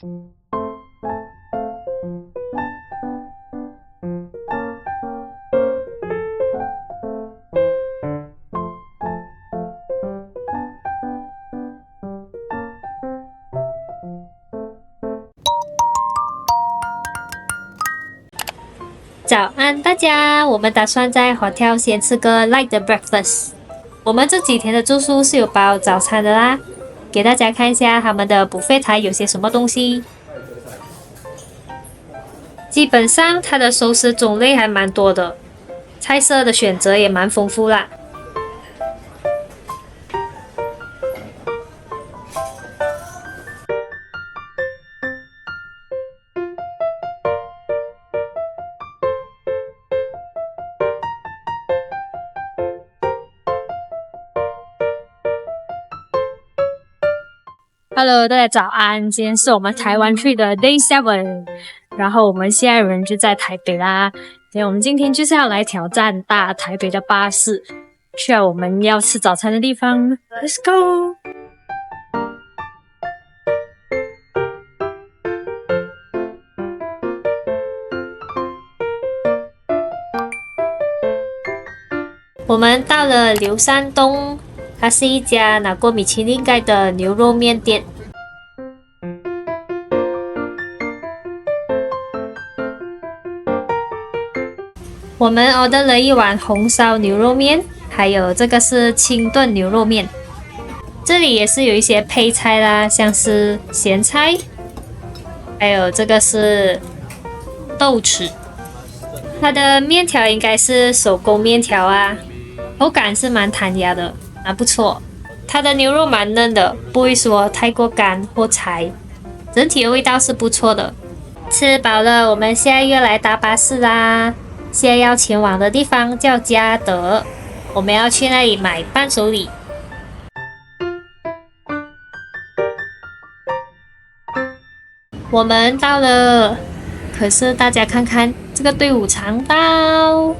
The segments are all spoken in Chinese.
早安大家，我们打算在 hotel 先吃个 light 的 breakfast。我们这几天的住宿是有包早餐的啦，给大家看一下他们的 buffet 台有些什么东西。基本上它的熟食种类还蛮多的，菜色的选择也蛮丰富啦。Hello， 大家早安！今天是我们台湾去的 Day 7，然后我们现在人就在台北啦。所以我们今天就是要来挑战搭台北的巴士，去到我们要吃早餐的地方。Let's go！ 我们到了刘山东，它是一家拿过米其林盖的牛肉面店。我们 order 了一碗红烧牛肉面，还有这个是清炖牛肉面。这里也是有一些配菜啦，像是咸菜，还有这个是豆豉。它的面条应该是手工面条啊，口感是蛮弹牙的，蛮不错。它的牛肉蛮嫩的，不会说太过干或柴，整体的味道是不错的。吃饱了，我们现在又来搭巴士啦。现在要前往的地方叫嘉德，我们要去那里买伴手礼。我们到了，可是大家看看这个队伍长到，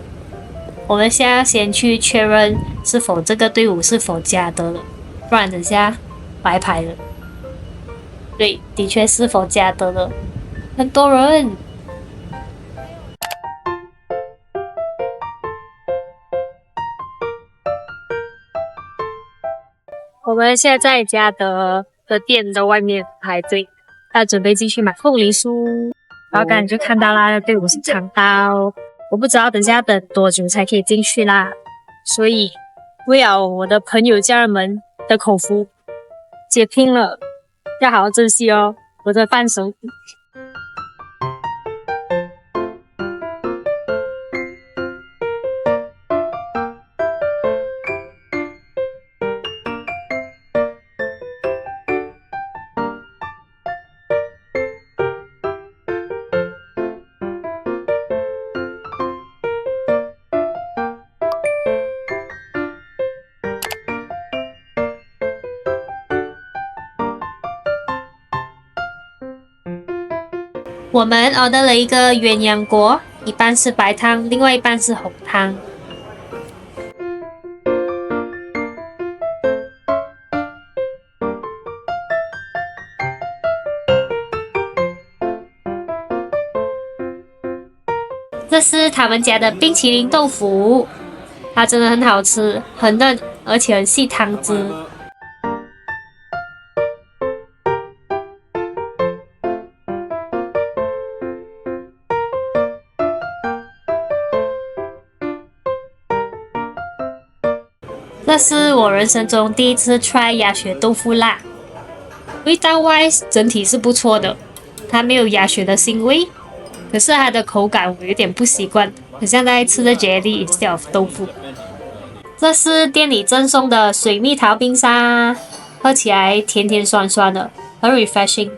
我们现在要先去确认是否这个队伍是否嘉德了，不然等下白排了。对，的确是否嘉德了，很多人。我们现在在嘉德的店的外面排队，要准备进去买凤梨酥。然后刚才就看到啦，队伍是长到，我不知道等下等多久才可以进去啦。所以为了我的朋友家人们的口福，解拼了，要好好珍惜哦，我的伴手礼。我们 order 了一个鸳鸯锅，一半是白汤，另外一半是红汤。这是他们家的冰淇淋豆腐，它真的很好吃，很嫩，而且很细汤汁。这是我人生中第一次 try 鸭血豆腐辣，味道 wise 整体是不错的，它没有鸭血的腥味，可是它的口感我有点不习惯，很像在吃的 jelly instead of 豆腐。这是店里赠送的水蜜桃冰沙，喝起来甜甜酸酸的，很 refreshing。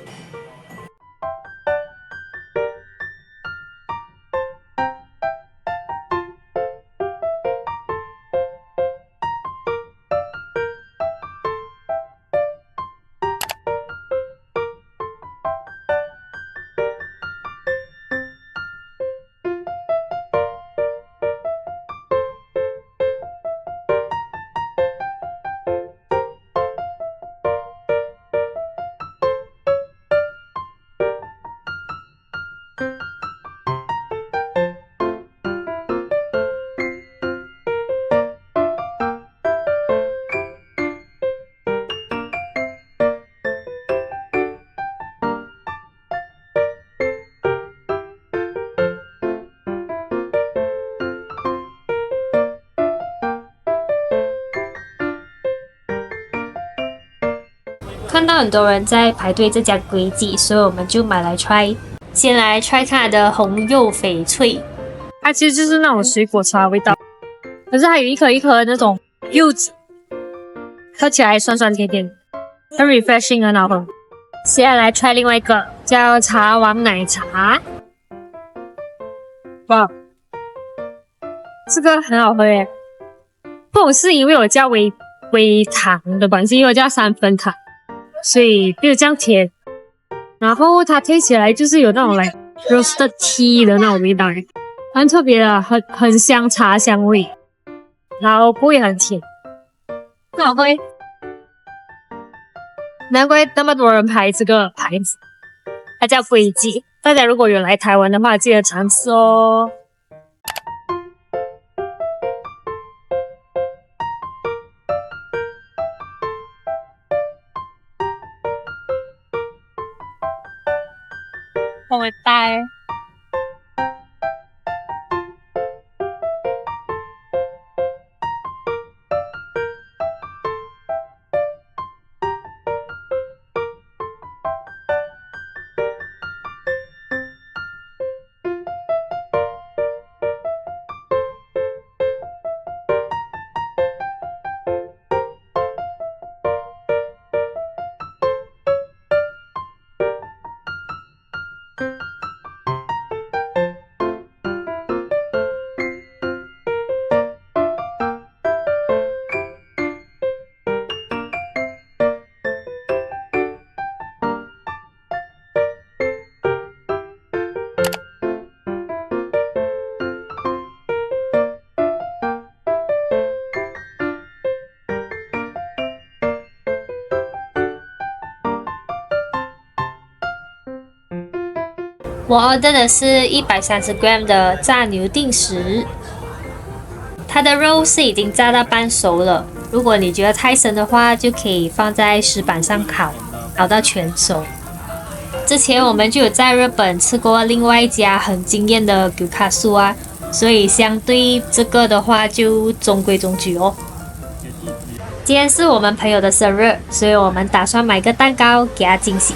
看到很多人在排队这家龟记，所以我们就买来 try。先来 try 它的红柚翡翠，它其实就是那种水果茶的味道，可是它有一颗一颗的那种柚子，喝起来酸酸甜甜，很 refreshing 很好喝。接下来 try 另外一个叫茶王奶茶，哇，这个很好喝耶！不懂是因为我加微糖的关系，因为我加3分糖，所以没有这样甜。然后它配起来就是有那种like roasted tea 的那种味道，很特别的，很香茶香味，然后不会很甜，很好喝耶。难怪那么多人排这个牌子，它叫龟记。大家如果有来台湾的话，记得尝试哦。我们带。我 order 的是130g 的炸牛定时，它的肉是已经炸到半熟了。如果你觉得太生的话，就可以放在石板上烤，烤到全熟。之前我们就有在日本吃过另外一家很惊艳的牛卡素啊，所以相对这个的话就中规中矩哦。今天是我们朋友的生日，所以我们打算买个蛋糕给他惊喜。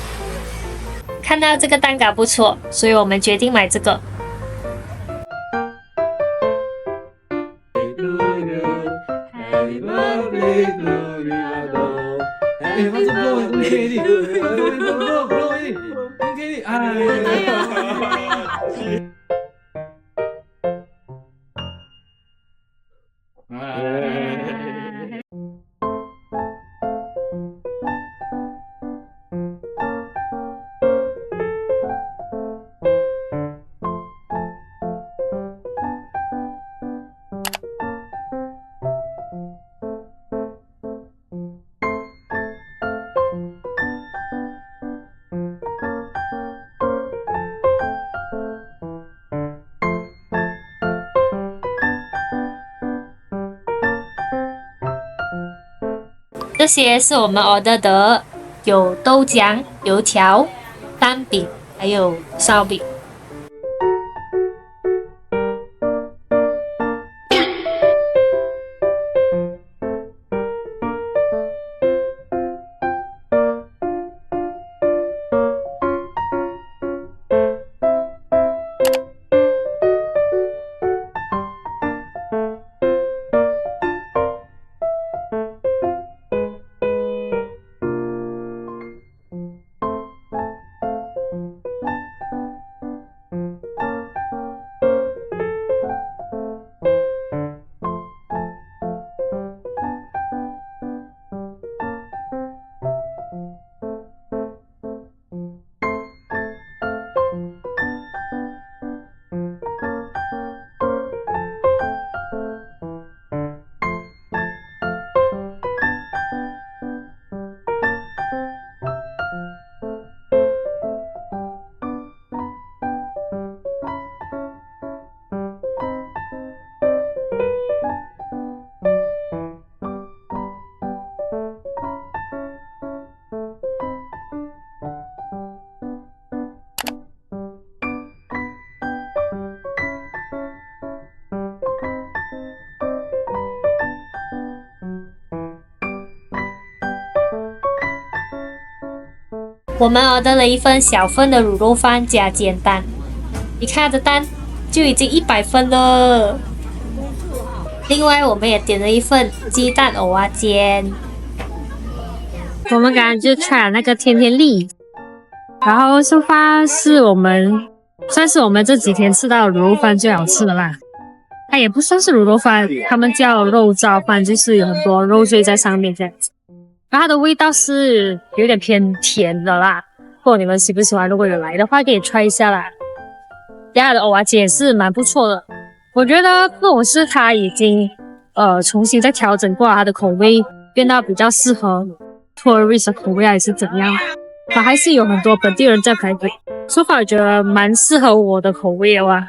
看到这个蛋糕不错，所以我们决定买这个。这些是我们 order 的，有豆浆、油条、蛋饼，还有烧饼。我们 order 了一份小份的卤肉饭加煎蛋，你看这蛋就已经100分了。另外，我们也点了一份鸡蛋藕啊煎。我们刚刚就吃了那个天天利，然后说法是算是我们这几天吃到的卤肉饭最好吃的啦。它也不算是卤肉饭，他们叫肉燥饭，就是有很多肉碎在上面这样子。然后它的味道是有点偏甜的啦，不知道你们喜不喜欢？如果有来的话，可以 try 一下啦。它的藕啊煎也是蛮不错的，我觉得不懂是它已经重新再调整过它的口味，变到比较适合 tourist 的口味还是怎样？它还是有很多本地人在排队，说法我觉得蛮适合我的口味的哇。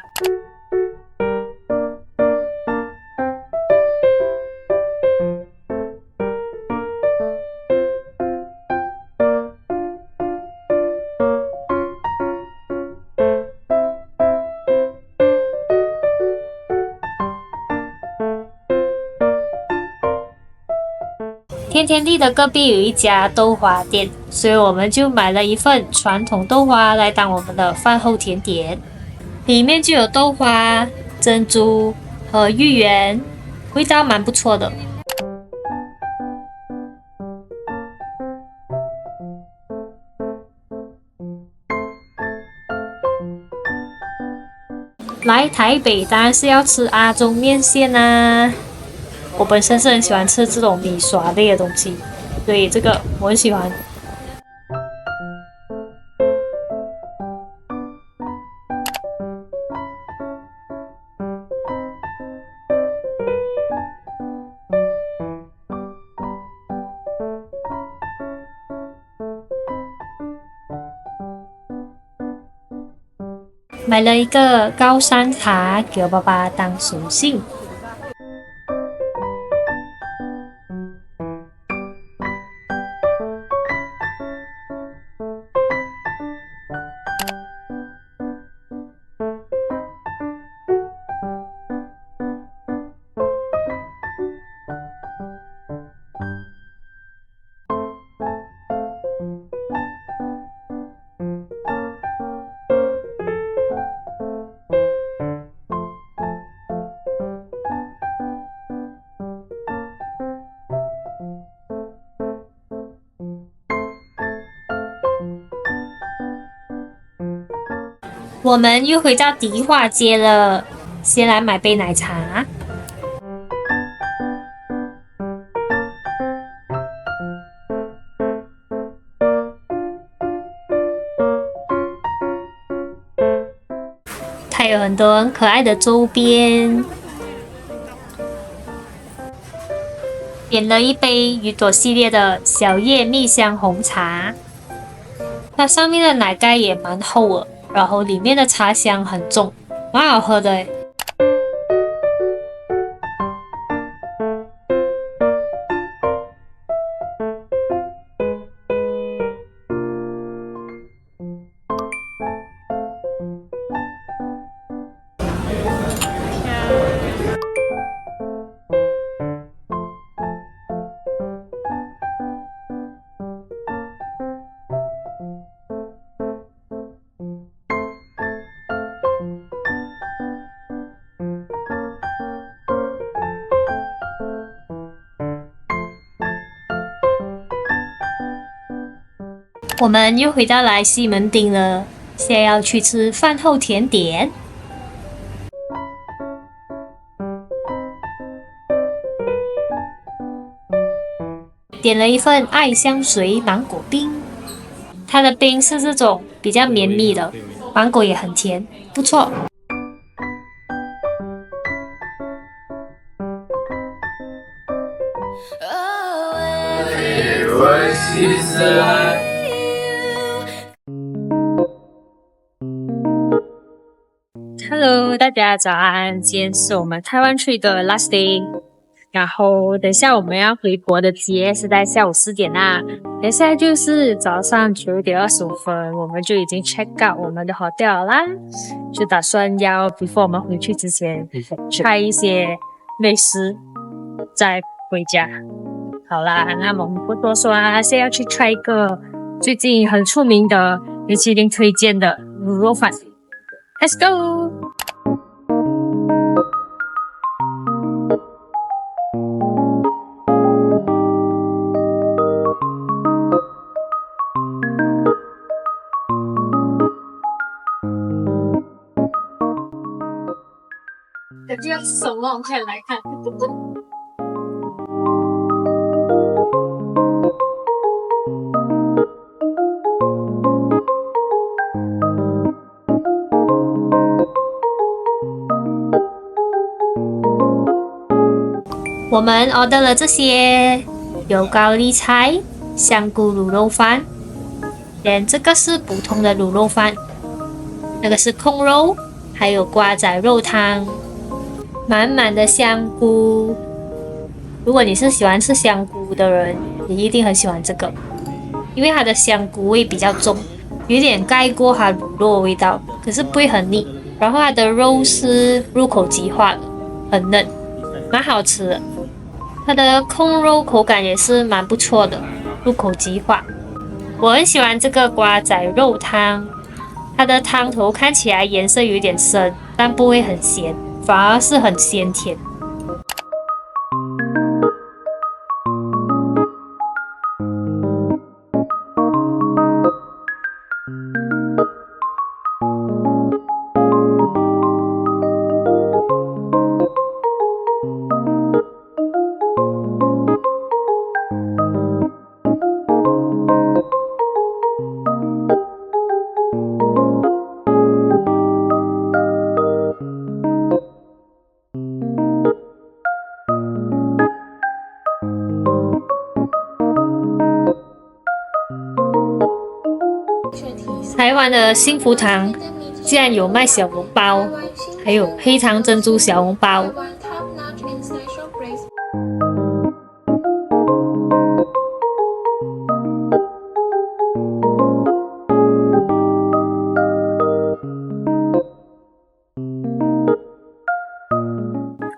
天天地的隔壁有一家豆花店，所以我们就买了一份传统豆花来当我们的饭后甜点。里面就有豆花、珍珠和芋圆，味道蛮不错的。来台北当然是要吃阿中面线啊！我本身是很喜欢吃这种米刷类的东西，所以这个我很喜欢。买了一个高山茶给我爸爸当手信。我们又回到迪化街了，先来买杯奶茶。它有很多很可爱的周边。点了一杯雨朵系列的小叶蜜香红茶，它上面的奶盖也蛮厚的，然后里面的茶香很重，蛮好喝的诶。我们又回到来西门町了，现在要去吃饭后甜点。点了一份爱香水芒果冰，它的冰是这种比较绵密的，芒果也很甜，不错。Hello， 大家早安！今天是我们台湾 trip 的 last day， 然后等下我们要回国的节是在下午4点啦。等下就是早上9点25分，我们就已经 check out 我们的 hotel 啦，就打算要 before 我们回去之前 try 一些美食，再回家。好啦，那我们不多说啦，现在要去 try 一个最近很出名的米其林推荐的卤肉饭。Let's go！ 感觉要吃什么？我们可以来看。我们 order 了这些，有高丽菜、香菇卤肉饭，连这个是普通的卤肉饭，那个是控肉，还有瓜仔肉汤，满满的香菇。如果你是喜欢吃香菇的人，你一定很喜欢这个，因为它的香菇味比较重，有点盖过它卤肉的味道，可是不会很腻。然后它的肉是入口即化的，很嫩，蛮好吃的。它的控肉口感也是蛮不错的，入口即化。我很喜欢这个瓜仔肉汤，它的汤头看起来颜色有点深，但不会很咸，反而是很鲜甜。台湾的幸福堂竟然有卖小笼包，还有黑糖珍珠小笼包。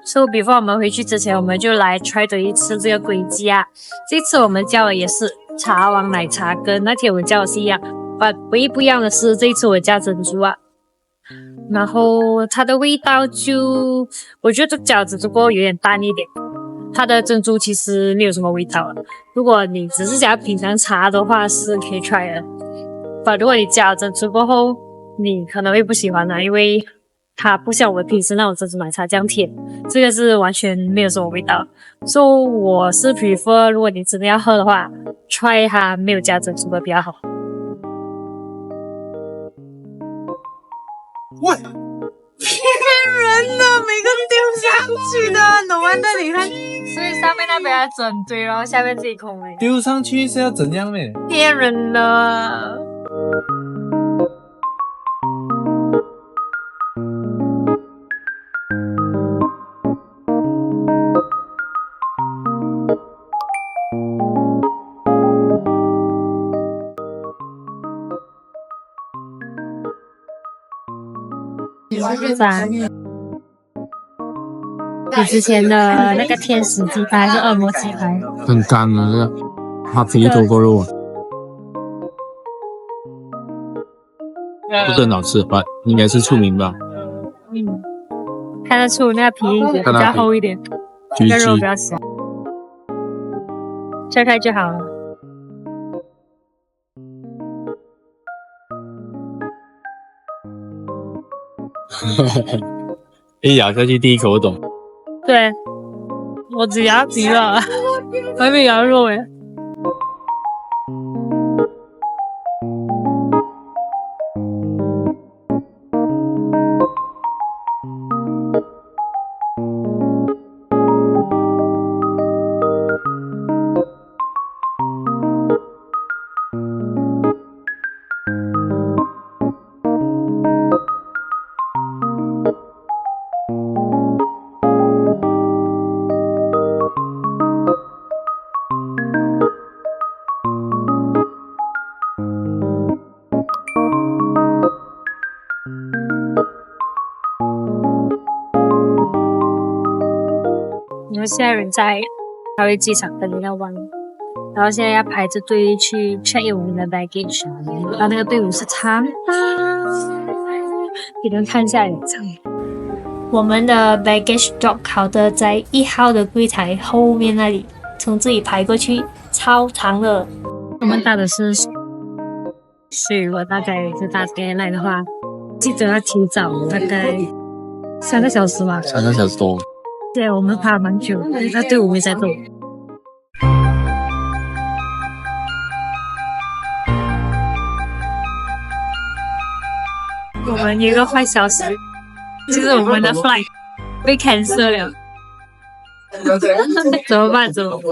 So before 我们回去之前，我们就来 try 的一次这个轨迹啊。这次我们叫的也是茶王奶茶，跟那天我们叫的是一样。唯一不一样的是，这一次我加珍珠啊，然后它的味道就，我觉得加珍珠过后有点淡一点，它的珍珠其实没有什么味道了。如果你只是想要品尝茶的话，是可以 try 的。如果你加了珍珠过后，你可能会不喜欢它，因为它不像我们平时那种珍珠奶茶这样甜，这个是完全没有什么味道。所以我是 prefer 如果你真的要喝的话 ，try 它没有加珍珠的比较好。喂，骗人的，每个丢下去的，no wonder 你看，所以上面那边要整堆，然后下面自己空诶。丢上去是要怎样咩？骗人的。比之前的那个天使鸡排还是恶魔鸡排？很干啊，这个，它皮头过肉啊，不是很好吃吧？应该是出名吧？看得出那个皮比较厚一点，那个肉比较小，拆开就好了。一咬下去第一口我懂。对，我只咬皮了，还没咬肉诶。你们现在人在台北机场等你要弯。然后现在要排着队去 check in 我们的 baggage， 然后那个队伍是长的，给你们看一下有长。我们的 baggage drop 好的在1号的柜台后面那里，从这里排过去，超长的。我们搭的是，所以我大概是搭 airline 的话，记得要提早大概3个小时吧。3个小时多。对，我们爬了蛮久，那队伍没在动。我们有一个坏消息，就是我们的 flight 被 cancel 了。怎么办？怎么办？